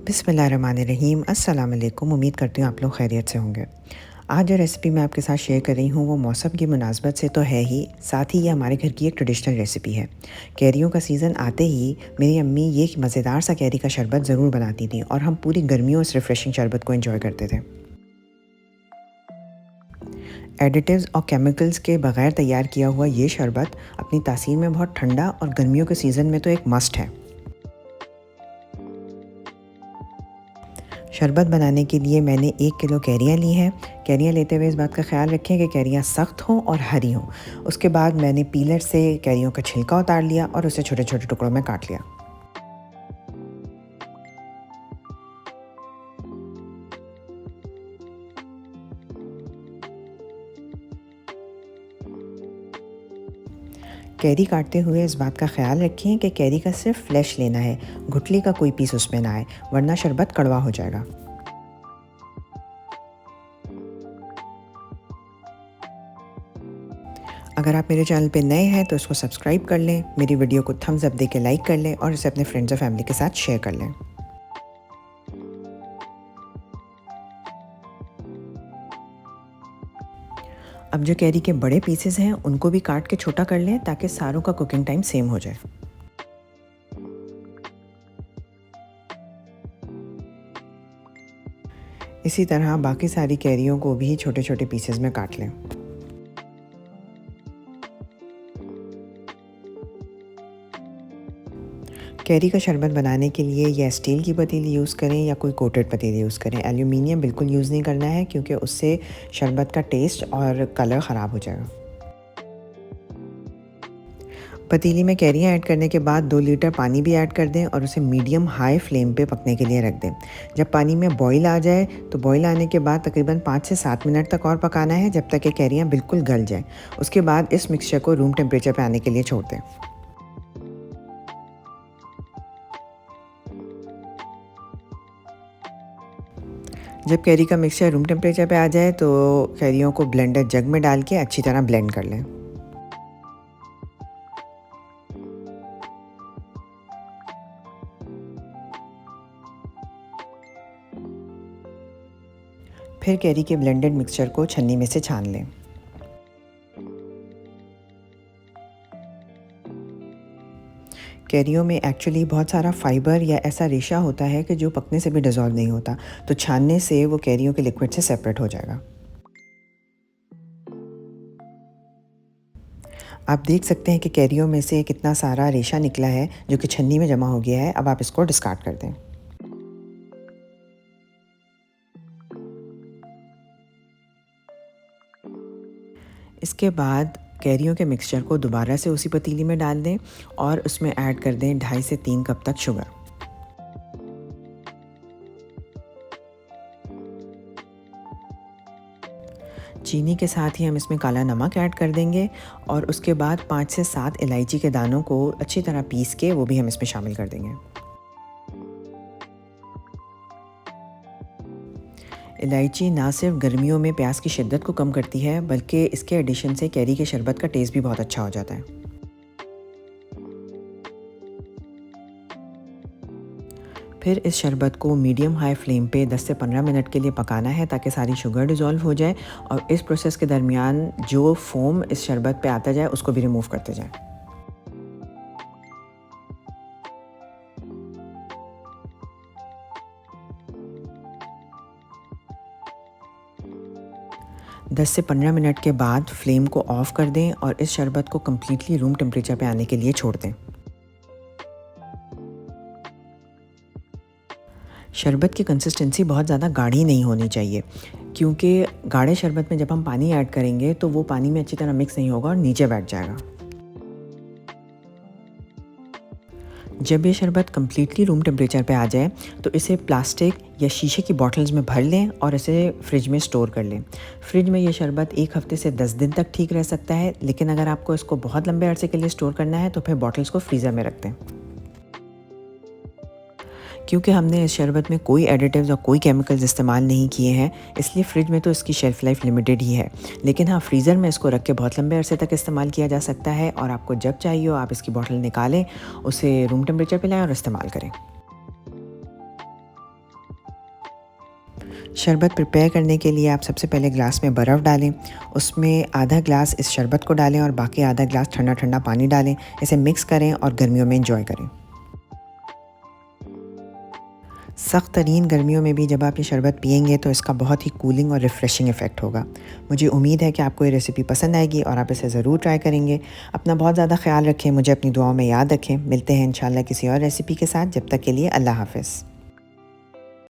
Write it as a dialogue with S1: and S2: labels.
S1: बिस्मिल्लाहिर्रहमानिर्रहीम। अस्सलाम वालेकुम। उम्मीद करती हूँ आप लोग खैरियत से होंगे। आज जो रेसिपी मैं आपके साथ शेयर कर रही हूँ वो मौसम की मुनासबत से तो है ही, साथ ही ये हमारे घर की एक ट्रेडिशनल रेसिपी है। कैरियों का सीज़न आते ही मेरी अम्मी ये एक मज़ेदार सा कैरी का शरबत ज़रूर बनाती थी और हम पूरी गर्मियों इस रिफ़्रेशिंग शरबत को एंजॉय करते थे। एडिटिव्स और केमिकल्स के बगैर तैयार किया हुआ ये शरबत अपनी तासीर में बहुत ठंडा और गर्मियों के सीज़न में तो एक मस्ट है। शरबत बनाने के लिए मैंने 1 किलो कैरियाँ ली हैं। कैरियाँ लेते हुए इस बात का ख़्याल रखें कि कैरियाँ सख्त हों और हरी हों। उसके बाद मैंने पीलर से कैरियों का छिलका उतार लिया और उसे छोटे-छोटे टुकड़ों में काट लिया। कैरी काटते हुए इस बात का ख़्याल रखें कि कैरी का सिर्फ फ्लैश लेना है, गुठली का कोई पीस उसमें ना आए, वरना शरबत कड़वा हो जाएगा। अगर आप मेरे चैनल पे नए हैं तो इसको सब्सक्राइब कर लें, मेरी वीडियो को थम्स अप देके लाइक कर लें और इसे अपने फ्रेंड्स और फैमिली के साथ शेयर कर लें। अब जो कैरी के बड़े पीसेस हैं उनको भी काट के छोटा कर लें ताकि सारों का कुकिंग टाइम सेम हो जाए। इसी तरह बाकी सारी कैरियों को भी छोटे-छोटे पीसेस में काट लें। कैरी का शरबत बनाने के लिए या स्टील की पतीली यूज़ करें या कोई कोटेड पतीली यूज़ करें। एल्यूमिनियम बिल्कुल यूज़ नहीं करना है क्योंकि उससे शरबत का टेस्ट और कलर ख़राब हो जाएगा। पतीली में कैरियाँ ऐड करने के बाद 2 लीटर पानी भी ऐड कर दें और उसे मीडियम हाई फ्लेम पे पकने के लिए रख दें। जब पानी में बॉईल आ जाए तो बॉईल आने के बाद तकरीबन 5 से 7 मिनट तक और पकाना है जब तक कि कैरियाँ बिल्कुल गल जाएँ। उसके बाद इस मिक्सचर को रूम टेम्परेचर पे आने के लिए छोड़ दें। जब कैरी का मिक्सचर रूम टेम्परेचर पे आ जाए तो कैरियों को ब्लेंडर जग में डाल के अच्छी तरह ब्लेंड कर लें। फिर कैरी के ब्लेंडेड मिक्सचर को छन्नी में से छान लें। कैरियों में एक्चुअली बहुत सारा फाइबर या ऐसा रेशा होता है कि जो पकने से भी डिज़ोल्व नहीं होता, तो छानने से वो कैरियों के लिक्विड से सेपरेट हो जाएगा। आप देख सकते हैं कि कैरियों में से कितना सारा रेशा निकला है जो कि छन्नी में जमा हो गया है। अब आप इसको डिस्कार्ड कर दें। इसके बाद कैरियों के मिक्सचर को दोबारा से उसी पतीली में डाल दें और उसमें ऐड कर दें 2.5 से 3 कप तक शुगर। चीनी के साथ ही हम इसमें काला नमक ऐड कर देंगे और उसके बाद 5 से 7 इलायची के दानों को अच्छी तरह पीस के वो भी हम इसमें शामिल कर देंगे। इलायची ना सिर्फ गर्मियों में प्यास की शिद्दत को कम करती है बल्कि इसके एडिशन से कैरी के शरबत का टेस्ट भी बहुत अच्छा हो जाता है। फिर इस शरबत को मीडियम हाई फ्लेम पे 10 से 15 मिनट के लिए पकाना है ताकि सारी शुगर डिज़ोल्व हो जाए और इस प्रोसेस के दरमियान जो फोम इस शरबत पे आता जाए उसको भी रिमूव करते जाएं। दस से 15 मिनट के बाद फ्लेम को ऑफ़ कर दें और इस शरबत को कम्प्लीटली रूम टेम्परेचर पे आने के लिए छोड़ दें। शरबत की कंसिस्टेंसी बहुत ज़्यादा गाढ़ी नहीं होनी चाहिए क्योंकि गाढ़े शरबत में जब हम पानी ऐड करेंगे तो वो पानी में अच्छी तरह मिक्स नहीं होगा और नीचे बैठ जाएगा। जब ये शरबत कम्प्लीटली रूम टेम्परेचर पे आ जाए तो इसे प्लास्टिक या शीशे की बॉटल्स में भर लें और इसे फ्रिज में स्टोर कर लें। फ्रिज में ये शरबत 1 हफ्ते से 10 दिन तक ठीक रह सकता है, लेकिन अगर आपको इसको बहुत लंबे अरसे के लिए स्टोर करना है तो फिर बॉटल्स को फ्रीज़र में रख दें। क्योंकि हमने इस शरबत में कोई एडिटिव्स और कोई केमिकल्स इस्तेमाल नहीं किए हैं, इसलिए फ्रिज में तो इसकी शेल्फ़ लाइफ लिमिटेड ही है। लेकिन हाँ, फ्रीज़र में इसको रख के बहुत लंबे अरसे तक इस्तेमाल किया जा सकता है और आपको जब चाहिए हो आप इसकी बॉटल निकालें, उसे रूम टेम्परेचर पे लाएँ और इस्तेमाल करें। शरबत प्रिपेयर करने के लिए आप सबसे पहले ग्लास में बर्फ़ डालें, उसमें आधा ग्लास इस शरबत को डालें और बाकी आधा ग्लास ठंडा ठंडा पानी डालें। इसे मिक्स करें और गर्मियों में एंजॉय करें। सख्त तरीन गर्मियों में भी जब आप ये शरबत पिएंगे तो इसका बहुत ही कूलिंग और रिफ़्रेशिंग इफ़ेक्ट होगा। मुझे उम्मीद है कि आपको ये रेसिपी पसंद आएगी और आप इसे ज़रूर ट्राई करेंगे। अपना बहुत ज़्यादा ख्याल रखें, मुझे अपनी दुआओं में याद रखें। मिलते हैं इंशाल्लाह किसी और रेसिपी के साथ। जब तक के लिए अल्लाह हाफ़िज़।